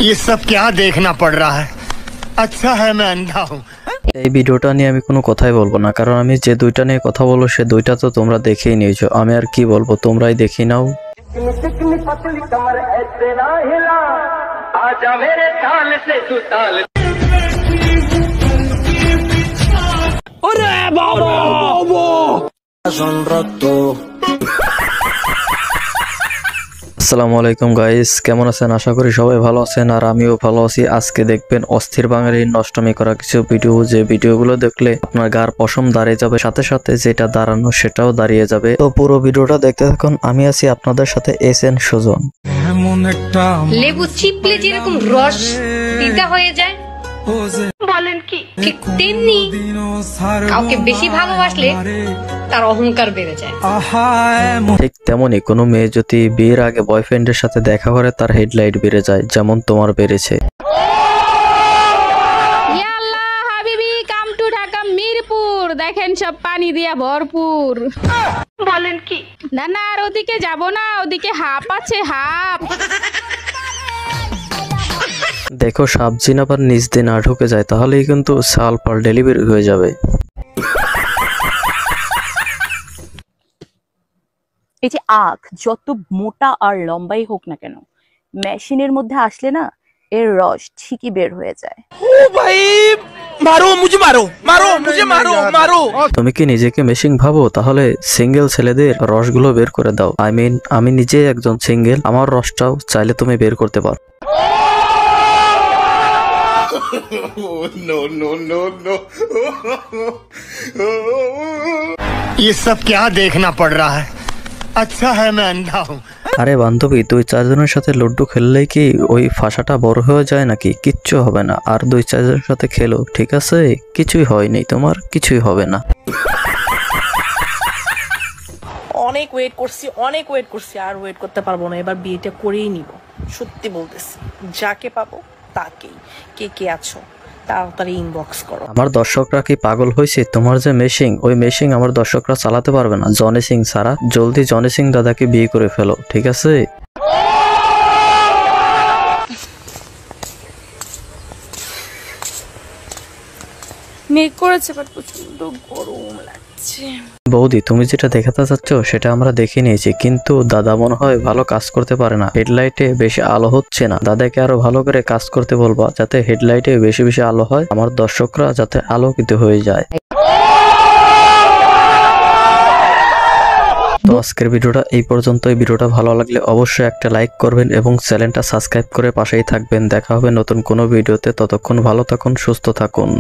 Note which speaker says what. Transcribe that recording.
Speaker 1: ये सब क्या देखना पड़ रहा है? अच्छा है मैं अंधा हूँ।
Speaker 2: এই ভিডিওটা নিয়ে আমি কোনো কথাই বলবো না, কারণ আমি যে দুইটা নিয়ে কথা বলবো সে দুইটা তো তোমরা দেখেই নিয়েছো। আমি আর কি বলবো, তোমরাই দেখে নাও। আসসালামু আলাইকুম গাইস, কেমন আছেন? আশা করি সবাই ভালো আছেন আর আমিও ভালো আছি। আজকে দেখবেন অস্থির বাঙালির নষ্টমী করা কিছু ভিডিও, যে ভিডিওগুলো দেখলে আপনার গার পশম দাঁড়িয়ে যাবে, সাথে সাথে যেটা দাঁড়ানো সেটাও দাঁড়িয়ে যাবে। তো পুরো ভিডিওটা দেখতে থাকুন। আমি আছি আপনাদের সাথে এসএন সুজন।
Speaker 3: লেবু চিপলে যেরকম রস তিতা হয়ে যায়, বলেন কি ঠিক তেমনি কাউকে বেশি ভালোবাসলে তার অহংকার বেড়ে যায়।
Speaker 2: ঠিক তেমনি কোনো মেয়ে যদি বিয়ের আগে বয়ফ্রেন্ডের সাথে দেখা করে তার হেডলাইট বেড়ে যায়, যেমন তোমার বেড়েছে।
Speaker 4: মিরপুর দেখেন সব পানি দিয়া ভরপুর।
Speaker 3: বলেন কি
Speaker 4: না না, আর ওদিকে যাব না, ওদিকে হাপ আছে, হাপ।
Speaker 2: দেখো সাবজিন আবার নিচ দিয়ে না ঢুকে যায়, তাহলেই কিন্তু সাল পাল ডেলিভারি হয়ে যাবে।
Speaker 5: এই যে আখ যত মোটা আর লম্বাই হোক না কেন, মেশিনের মধ্যে আসলে না এর রস ঠিকই বের হয়ে যায়।
Speaker 2: তুমি কি নিজেকে মেশিন ভাবো? তাহলে সিঙ্গেল ছেলেদের রসগুলো বের করে দাও। আমি নিজে একজন সিঙ্গেল, আমার রসটাও চাইলে তুমি বের করতে পারো।
Speaker 1: ये सब क्या देखना पड़ रहा है? अच्छा है मैं अंधा हूँ।
Speaker 2: আরে বান্ধবী, 2-4 জনের সাথে লুড্ডু খেললেই কি ওই ফাঁসাটা বড় হয়ে যায় নাকি? কিচ্ছু হবে না। আর 2-4 জনের সাথে খেলো, ঠিক আছে? কিছুই হয়নি, তোমার কিছুই হবে না।
Speaker 6: অনেক ওয়েট করছি, আর ওয়েট করতে পারবো না। এবার বিয়েটা করেই নিব, সত্যি বলতেছি। যাকে পাবো তাকেই। কে কে আছো তাড়াতাড়ি ইনবক্স করো।
Speaker 2: আমার দর্শকরা কি পাগল হয়েছে? তোমার যে মেশিন, ওই মেশিন আমার দর্শকরা চালাতে পারবে না জনি সিং ছাড়া। জলদি জনি সিং দাদাকে বিয়ে করে ফেলো, ঠিক আছে?
Speaker 5: মেঘ করেছে বাট প্রচন্ড গরম লাগছে।
Speaker 2: বৌদি, তুমি যেটা দেখাতে চাচ্ছ সেটা আমরা দেখে নিয়েছি, কিন্তু দাদা মনে হয় ভালো কাজ করতে পারে না। হেডলাইটে বেশি আলো হচ্ছে না। দাদাকে আরো ভালো করে কাজ করতে বলবা, যাতে হেডলাইটে বেশি বেশি আলো হয়, আমার দর্শকরা যাতে আলোকিত হয়ে যায়। তো আজকের ভিডিওটা এই পর্যন্তই। ভিডিওটা ভালো লাগলে অবশ্যই একটা লাইক করবেন এবং চ্যানেলটা সাবস্ক্রাইব করে পাশেই থাকবেন। দেখা হবে নতুন কোনো ভিডিওতে। ততক্ষণ ভালো থাকুন, সুস্থ থাকুন।